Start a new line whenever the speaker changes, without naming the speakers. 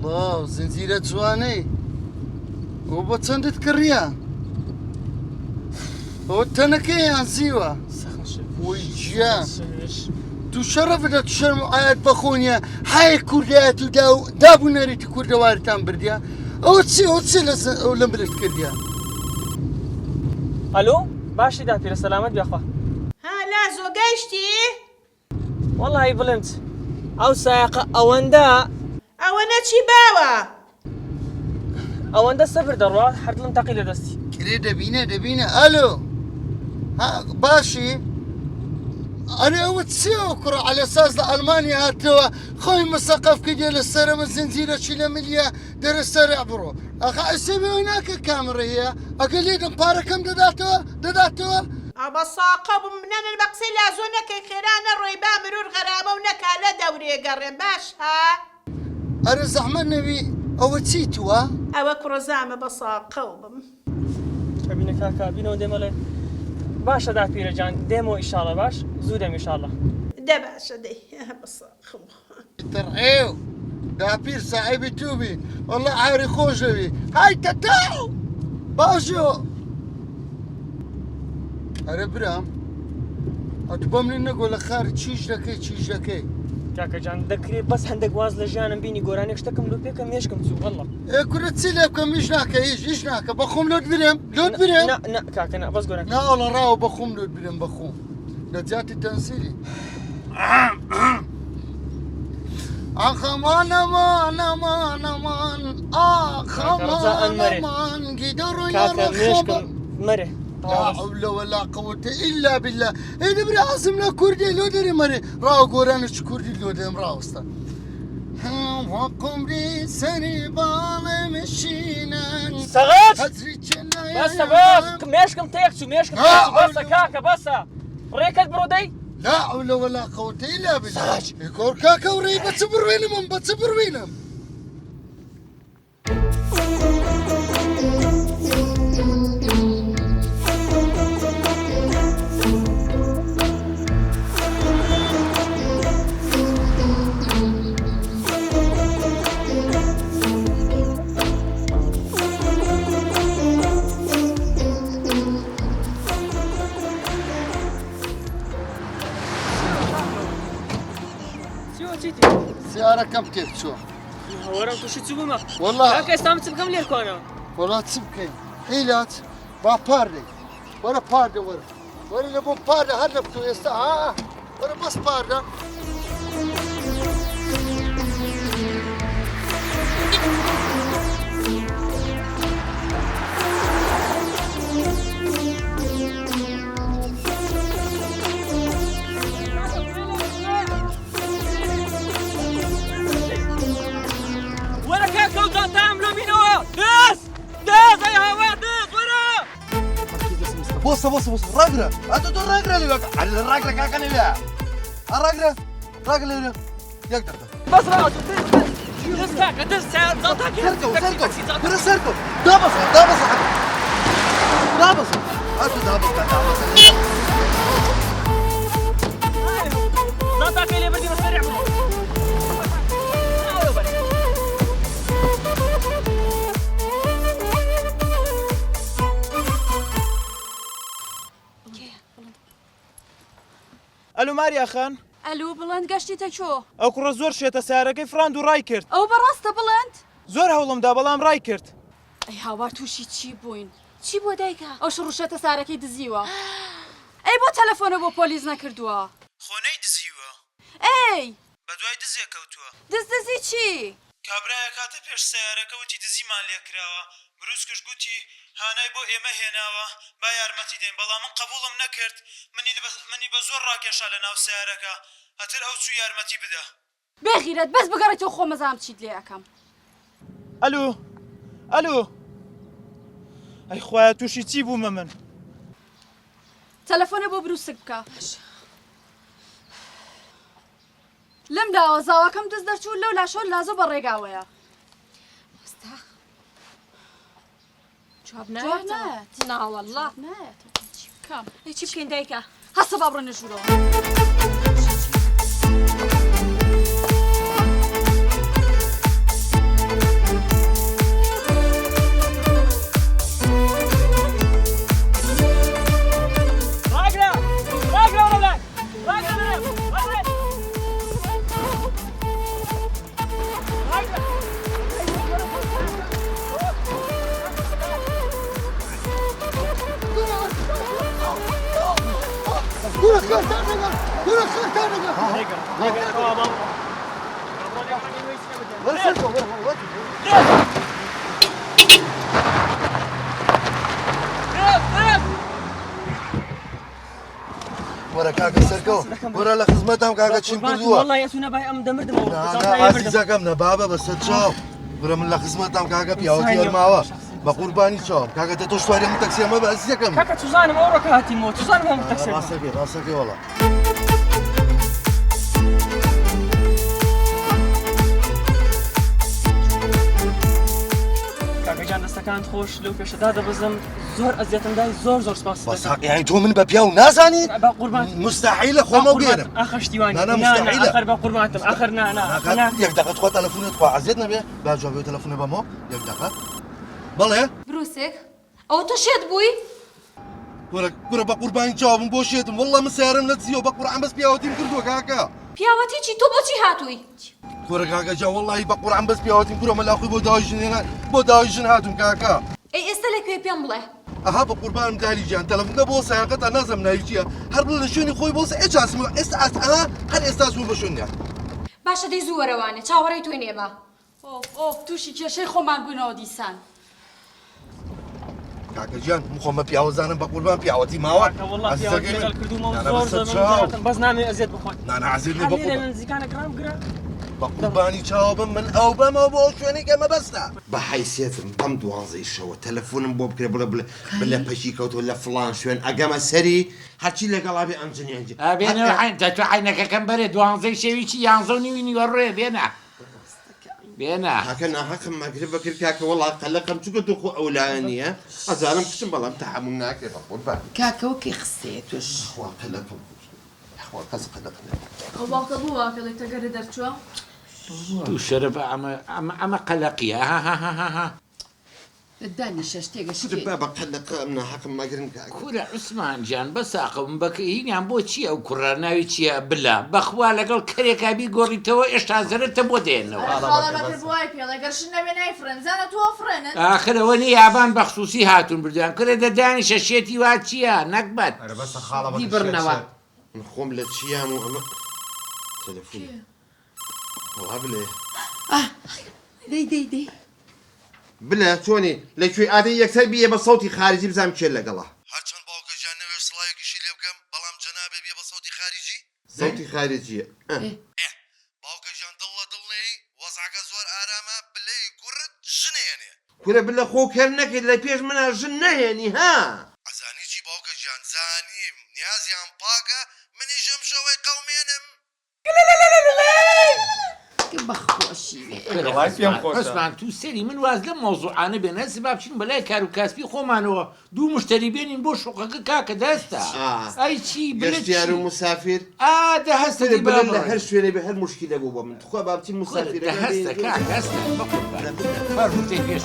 الله زنجيرة جواني وبتشندت كريا وتنكي عن سيوا ويجيان تشرف دا تشرم آيات بخونيا هاي كرديات دابو ناريت كردا وارتان برديا اوتسي لمبرت كرديا
الو باشي دافي لسلامت يا اخوة
لا زوجيشتي
والله هي بلنت او ساقة اوندا
انا چی باوا
اوندا سفر دروا حرد لم تقيل دستي
كري دبينا الو ها باشي انا اوتسي وكرة على اساس المانيا هاتوا خوي مثقف كي السر من زنجيرة شيلا مليا در السر عبرو اخا اسمي هناك كاميرا هي اقليد مباركم دداتوا
ابا ساقب من البقسي لا زونك خيران الريبا مرور غرامه ونك على دوري قرن باش ها
انا زعما نبي اوتسيتوا
او كرزام بساقب
كابينة كاكا بينو ديمالي باشا دافي رجان ديمو ان شاء الله باش زودم ان شاء الله
ده باشا دي بساقب
ترعيو دابير صاحبي توبي والله عاري خوشبي هاي تتاو باشو أنا برام أتبمني نقول خارج تشيش لكي
كاكا جان ذكري بس عندك واز لجانم بيني قراني اشتكم لو بيكم يشكم سو والله
إيه كنا تسيلي بكم إيش ناكا بخوم لود برام
لا كاكا نا بس قراني
لا والله راو بخوم لود برام بخوم نجاتي تنسيلي أخمان أمان قدروا
يرخبوا مري
لا حول ولا قوة إلا بالله إذا بري عاصمنا كردي لو دري مري راو قرانش كردي لو دري راوستا وقم ري سني بالي مشينا
سغات بس ميشكم تيكسو بس كاكا بس ريكت برودي
لا حول ولا قوة إلا بالله يكور كاكا وري بتصبر وينهم سيارة كم تبكي
ورا توشي تسوبما
والله
كاكا استعمل تبكم لي الكوانا
والله تسبكي حيلات باردي ورا نبو باردي هربتو يستا ورا بس باردة
بص رقرة انت دور رقرة اللي بقى على الرقرة كاكا اللي بقى الرقرة اللي يقدر
بس راس دس كاكا دس زلطة
سركو دابس هاتوا دابس
زلطة كيلي بدي مسرع
الو ماریا خان
الو بڵند گەشتیتە چۆ
ئەو کوڕە زۆر شێتە سیارەکەی فراند و ڕای کرد
ئەو بەڕاستە بڵند
زۆر هەوڵمدا بەڵام ڕای کرد
ئەی هاوار تووشی چی بووین چی بۆ دایکە ئەو شڕوشەتە سارەکەی دزیوە ئەی بۆ تەلەفۆنە بۆ پۆلیس نەکردووە
خۆنەی دزیوە
ئەی
بەدوای دزیە کەوتووە
دزی چی
کابرایە کاتە پێش سیارەکە وتی دزیمان لێکراوە بروسکش گوتی هانای بۆ ئێمە هێناوە با یارمەتی دەین بەڵام من قبوڵم نەکرد منی بە زۆر ڕاکێشا لە ناو سیارەکە هەتر ئەو چوو یارمەتی بدە
بێغیرەت بەس بگەڕێتەوە خۆ مەزام چیت لێ ئەەکەم
ئەلو ئەی خوایە تووشی چی بوومە من
تەلەفۆنە بۆ بروسک بکە لەم داوە زاواکەم دەست دەرچوو لەو لاشۆ لازۆ بە ڕێگاوەیە جواب نایەت
ناوەڵڵا
چی بکەم
چی بکەین دایکە
هەستە با بڕۆنە ژوورەوە
ولا سركو ولا ورا كاكا سركو ورا لخدمتهم كاكا تشين كردوا
والله يا سونا باي ام دمردم
انا عزيزك امنا بابا بس تشوف ورا من لخدمتهم كاكا بياوتي الماوا بقرباني تشوف كاكا تتوشتوري من تاكسي ما بعزيزك امنا
كاكا تزانم اورك هاتي مو تزانم هم تكسب
راسك والله
كاكا جان دەستەکان خۆش لەو پێشەدا دەبزم زۆر ئەزیەتم دای زۆر سپاس
بس يعني تو من بابياو نازاني
با قوربان
مستحيل خو ما وقيرم
آخر شتیوانی
لا مستحيل
آخر با قوربانتم آخر نا
يك دقيقة تخوى تلفوني تخوى عزيزنا بيه باجوا بيه تلفوني بمو يك دقيقة بله
بروسێک ئەو تۆ شێت بووی
ورا بقرباني جوابم بوشيتم والله من سيارم نتزيو بقرعان بس بياوتيم كردو كاكا
پیاوەتی چی تۆ بۆچی هاتووی
كورا كاكا جا والله بقرعان بس بياوتيم كورا ملاخي بو دايجن هنا بو دايجن هاتم كاكا
ئەی ئێستا لەکوێ پێم بڵێ
اها بقربان دالي جان تلفون بو سياقة نازم نايجيا هرب لنا شوني خوي بوس ايش اسمه استاس اها هل استاس بشوني
باشە دەی زووەرەوانێ چاوەڕێی توی نێمە ئۆف تووشی کێشەی خۆمان بوونەوە دیسان
كاكا جان مخوما بياوزانم بقربان بياوتي ماوا
والله پیاوەتی لەگەڵ کردومەوە زۆر زۆر بەس نامی ئەزیەت بخۆن
انا عزيزني بقربان
نزیکانە گرام گرە
بقرباني جوابم من او بما بو شوني كما بسنا
بەحیسێتم بەم دوانزەی شەوە تەلەفۆنم بۆ بکرێ بڵێ پەشی کەوتۆ لە فڵان شوێن ئەگەمە سەری هەرچی لەگەڵا بێ ئەنجنیانجی
بێنە دە تو عینەکەکەم بەرێ دوانزەی شەویی یانزە و نیوی نیوەڕێ بێنە بێنە
هاکە ناحەقم ماگرێ بەکرد کاکە وەڵا قەلەقم چووکە دۆخۆ ئەولایەنە ئەزانم کچم بەڵام تەحمل ناکرێت بەقوربان
کاکەوەکی خستێ توش
خوا قەلەقم خوا کەس قەلەق نەبێت
ئەو باڵتە بوو واکەڵی تەگەرە دەرچووە
تو شەرە بە ئەمە قەلەقیە ها
دانیشە شتێگە
با بە قەلەق ئەم ناحەقم ماگرن کاکە
کورە عوسمان گیان بەساقم بەکە هینیان بۆ چییە ئەو کوڕە ناوی چییە بلا بەخوا لەگەڵ کەرێکابی گۆڕیتەوە ئێشتا زەرتە بۆ دێنەوە
وای پێڵە گەرشن نەبێ نای فرەنزانە تۆ فرێنن
ئاخرەوە نی یابان بەخصوصی هاتون بردویان کرێ دەدانیشە شێتی وا چییە نەکبەت
دی بڕنەوە
من خۆم لە چیام و ئەمە تەلەفۆن وا بڵێ
دەی
بلە چۆنی لەکوێ ئادەی یەکسەر بیە بە سەوتی خارجی بزانم چێ لەگەڵا
هرچند باوكا جان نوير سلايكشي لي بكم بلام جنابي بيه بصوتي خارجي
سەوتی خارجیە
باوكا جان دلني وضعك زور آرامة بلي كرت جنيني
کورە بلە خۆ کەر نەکەیت لە پێش منە ژن نەهێنی ها
عزاني جي باوكا جان زانيم نيازيان باكا مني جمشوي قومينم
عوسمان تو سەری من واز لە مۆزوعانە بێنە سباب بچین بەلای کار و کاسبی خۆمانەوە دوو مشتری بێنین بۆ شوقەکە کاکە دەستە ئەی چی
گەشتیار و مسافر
ئادە هەستە
بلە لە هەر شوێنێ بە هەر مشکلە بوو بە من خۆ با بچین مسافر
هەستە کاک هەستە بەقوربان فەرموو تێ پێش